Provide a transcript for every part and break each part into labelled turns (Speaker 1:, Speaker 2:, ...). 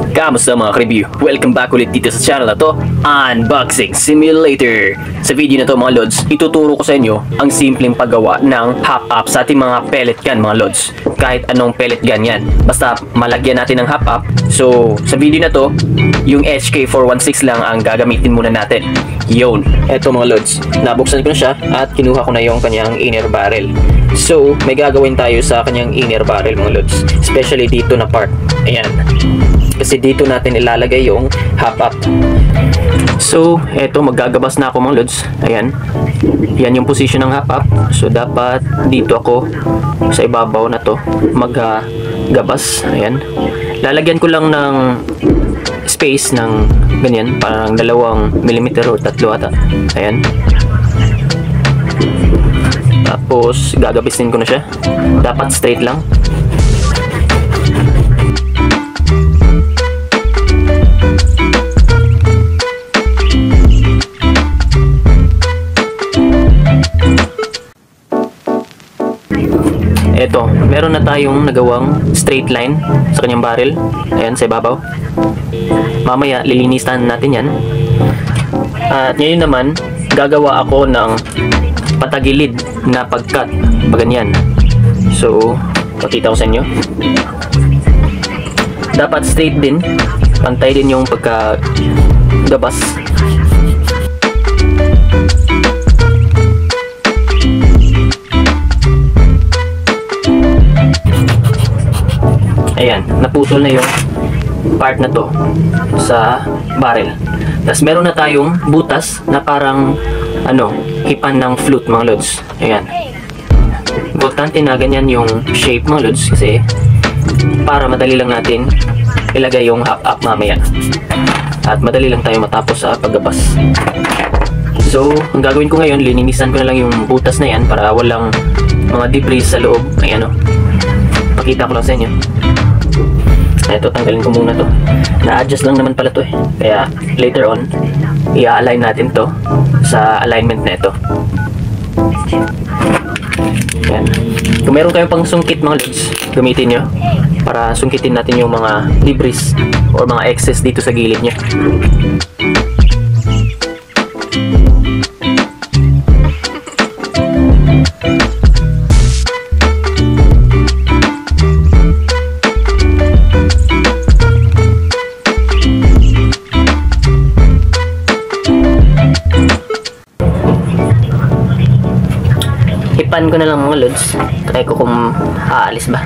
Speaker 1: Kamusta mga ka-review? Welcome back ulit dito sa channel na to, Unboxing Simulator. Sa video na to mga lods, ituturo ko sa inyo ang simpleng paggawa ng hop-up sa ating mga pellet gun mga lods. Kahit anong pellet gun yan, basta malagyan natin ng hop-up. So sa video na to, yung HK416 lang ang gagamitin muna natin. Yun, eto mga lods, nabuksan ko na siya at kinuha ko na yung kanyang inner barrel. So may gagawin tayo sa kanyang inner barrel mga lods, especially dito na part. Ayan, kasi dito natin ilalagay yung hop-up. So eto, maggagabas na ako mga lods. Ayan, yan yung position ng hop-up. So dapat dito ako sa ibabaw na to maggabas. Ayan, lalagyan ko lang ng space ng ganyan, parang 2 mm o 3 ata. Ayan, tapos gagabisin ko na siya. Dapat straight lang. Eto, meron na tayong nagawang straight line sa kanyang barrel. Ayan, sa ibabaw. Mamaya lilinisan natin yan. At ngayon naman, gagawa ako ng patagilid na pagkat, paganyan. So pakita ko sa inyo, dapat straight din, pantay din yung pagkagabas. Ayan, naputol na yung part na to sa barrel. Tapos meron na tayong butas na parang hipan ng flute mga lods. Ayan, importante na ganyan yung shape mga lods, kasi para madali lang natin ilagay yung hop-up mamaya at madali lang tayo matapos sa paggabas. So ang gagawin ko ngayon, lininisan ko na lang yung butas na yan para walang mga debris sa loob. Ayan, pakita ko lang sa inyo. Ito, tanggalin ko muna to. Na-adjust lang naman pala to eh. Kaya later on, i-align natin to sa alignment na ito. Yan. Kung meron kayong pang sungkit mga lods, gamitin nyo para sungkitin natin yung mga debris or mga excess dito sa gilid nya. Hipan ko na lang mga lods. Try ko kung aalis ba.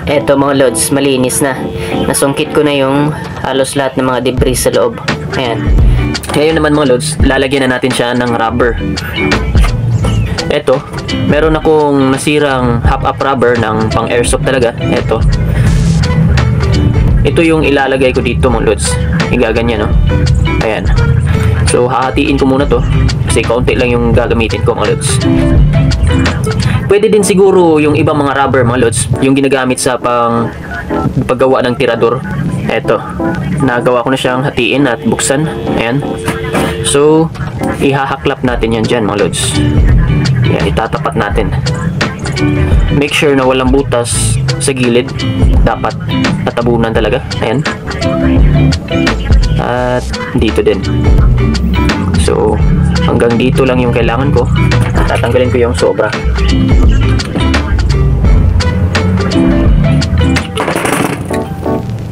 Speaker 1: Eto mga lods, malinis na. Nasungkit ko na yung halos lahat ng mga debris sa loob. Ayan. Ngayon naman mga lods, lalagyan na natin siya ng rubber. Eto, meron akong nasirang hop-up rubber ng pang airsoft talaga. Eto, ito yung ilalagay ko dito mga lods. Igaganyan, no? Ayan. So hahatiin ko muna to kasi kaunti lang yung gagamitin ko mga lods. Pwede din siguro yung ibang mga rubber mga lods, yung ginagamit sa paggawa ng tirador. Eto, nagawa ko na siyang hatiin at buksan. Ayan. So ihahaklap natin yan dyan mga lods. Ayan, itatapat natin. Make sure na walang butas sa gilid. Dapat natabunan talaga. Ayan. At dito din. So hanggang dito lang yung kailangan ko. Tatanggalin ko yung sobra.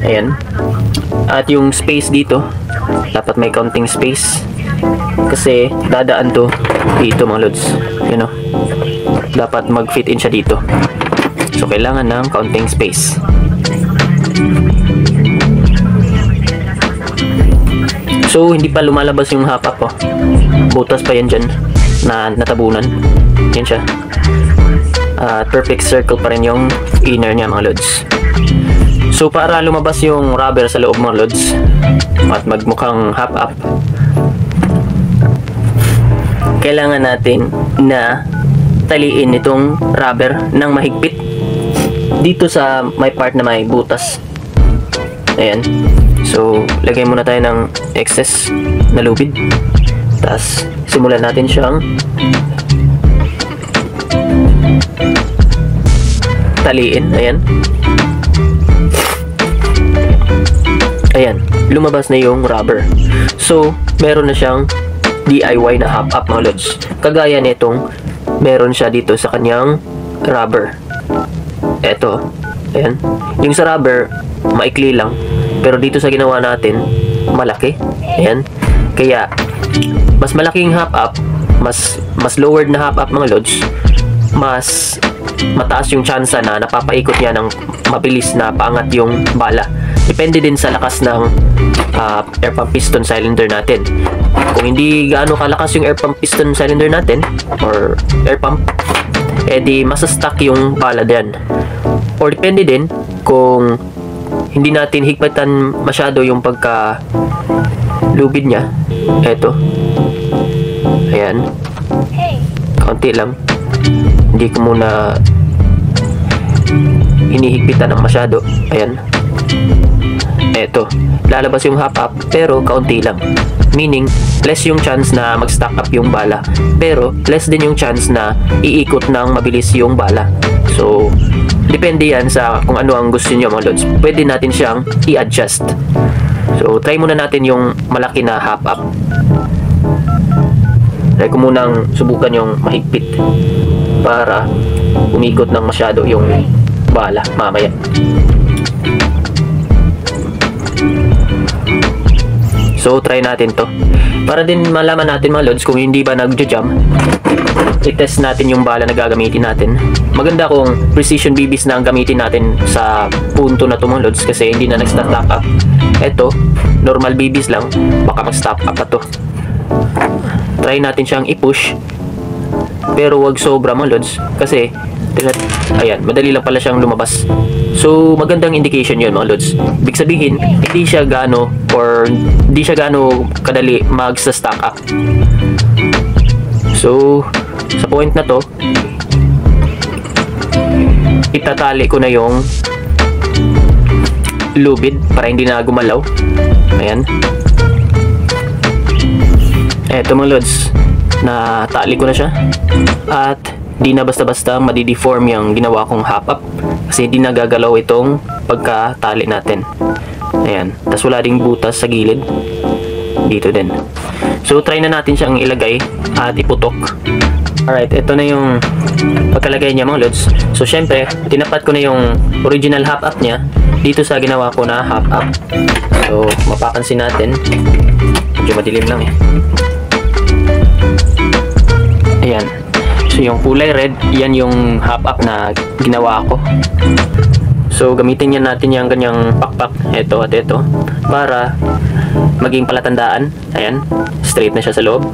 Speaker 1: Ayan. At yung space dito, dapat may counting space kasi dadaan to dito mga lods. Yun, dapat mag-fit in siya dito. So kailangan ng counting space. So hindi pa lumalabas yung hop-up ko. Butas pa yan dyan na natabunan. Yan siya. Perfect circle pa rin yung inner niya mga lods. So para lumabas yung rubber sa loob mga lods at magmukhang hop-up, kailangan natin na taliin itong rubber ng mahigpit dito sa may part na may butas. Ayan. So lagay muna tayo ng excess na lubid. Tapos simulan natin siyang taliin. Ayan. Ayan, lumabas na yung rubber. So, meron na siyang DIY na hop-up mga lods. Kagaya nitong meron siya dito sa kanyang rubber. Eto, ayan. Yung sa rubber, maikli lang. Pero dito sa ginawa natin, malaki. Ayan. Kaya, mas malaking hop-up, mas lowered na hop-up mga lods, mas mataas yung tsansa na napapaikot niya ng mabilis na paangat yung bala. Depende din sa lakas ng air pump piston cylinder natin. Kung hindi gaano kalakas yung air pump piston cylinder natin or air pump, edi masa-stuck yung bala din. Or depende din kung hindi natin higpitan masyado yung pagka lubid niya. Eto. Ayan. Kaunti lang. Hindi ko muna hinihigpitan ng masyado. Ayan. Eto. Lalabas yung hop up pero kaunti lang. Meaning, less yung chance na mag-stack up yung bala. Pero, less din yung chance na iikot ng mabilis yung bala. So, depende yan sa kung ano ang gusto niyo mga lods. Pwede natin siyang i-adjust. So, try muna natin yung malaki na hop up. Try ko munang subukan yung mahigpit para umikot ng masyado yung bala mamaya. So, try natin to. Para din malaman natin mga lods kung hindi ba nagja-jam, i-test natin yung bala na gagamitin natin. Maganda kung precision BBs na ang gamitin natin sa punto na to mga lods kasi hindi na nag-stack up. Eto, normal BBs lang, baka mag-stack up na to. Try natin siyang i-push, pero wag sobra mga lods kasi ayan, madali lang pala siyang lumabas. So, magandang indication yun mga lods. Ibig sabihin, hindi siya gaano kadali mag-stack up. So, sa point na to, itatali ko na yung lubid para hindi na gumalaw. Ayan. Eto mga lods, natali ko na siya. At di na basta-basta madideform yung ginawa kong hop up kasi hindi nagagalaw itong pagkatali natin. Ayan. Tapos wala ding butas sa gilid. Dito din. So, try na natin siyang ilagay at iputok. Alright, ito na yung pagkalagay niya mga lods. So, syempre, tinapat ko na yung original hop up niya dito sa ginawa ko na hop up. So, mapapansin natin. Medyo madilim lang eh. Ayan. So, yung kulay red, yan yung hop up na ginawa ko. So, gamitin niya natin yung ganyang pakpak, ito at ito, para maging palatandaan. Ayan, straight na siya sa loob.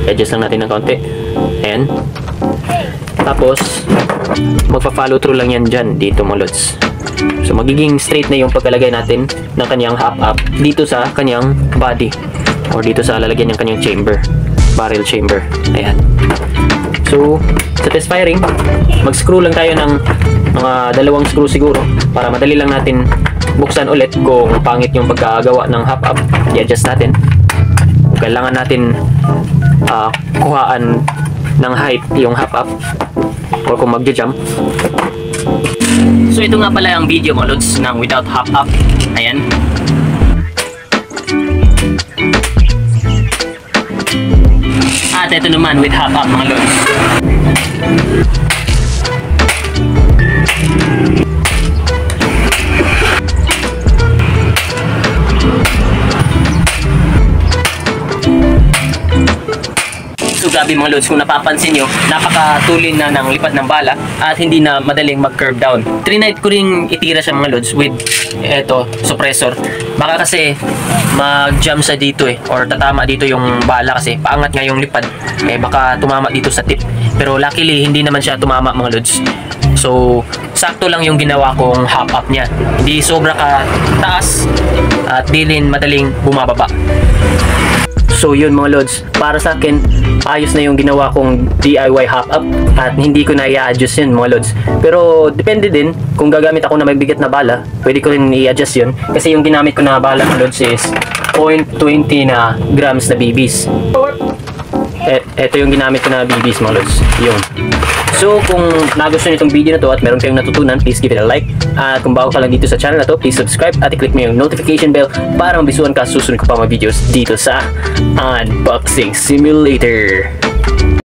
Speaker 1: Adjust lang natin ng konti. Ayan. Tapos, magpa-follow through lang yan dyan, dito mga lods. So, magiging straight na yung pagkalagay natin ng kanyang hop up dito sa kanyang body. Or dito sa lalagyan ng kanyang chamber. Barrel chamber. Ayan. So, sa test firing, mag-screw lang tayo ng mga 2 screw siguro para madali lang natin buksan ulit kung pangit yung pagkagawa ng hop up. I-adjust natin. Kailangan natin kuhaan ng height yung hop up or kung magja-jump. So, ito nga pala ang video mga lods ng without hop up. Ayan. At ito naman with hop up mga lods. So grabe mga lods, kung napapansin nyo, napakatulin na ng lipad ng bala at hindi na madaling mag-curve down. Trinite ko rin itira siya mga lods with eto, suppressor. Baka kasi mag-jam sa dito or tatama dito yung bala kasi paangat nga yung lipad, baka tumama dito sa tip. Pero luckily, hindi naman siya tumama mga lods. So, sakto lang yung ginawa kong hop up niya. Hindi sobra ka taas at di rin madaling bumababa. So yun mga lods, para sa akin ayos na yung ginawa kong DIY hop up at hindi ko na i-adjust yun mga lods. Pero depende din kung gagamit ako na mabigat na bala, pwede ko rin i-adjust yun kasi yung ginamit ko na bala mga lods is 0.20 na grams na BBs. Ito yung ginamit ko na BBs mga lods, yun. So kung nagustuhan niyo itong video na to at meron kayong natutunan, please give it a like. At kung bago ka lang dito sa channel na to, please subscribe at i-click mo yung notification bell para mabisuan ka susunod ko pa mga videos dito sa Unboxing Simulator.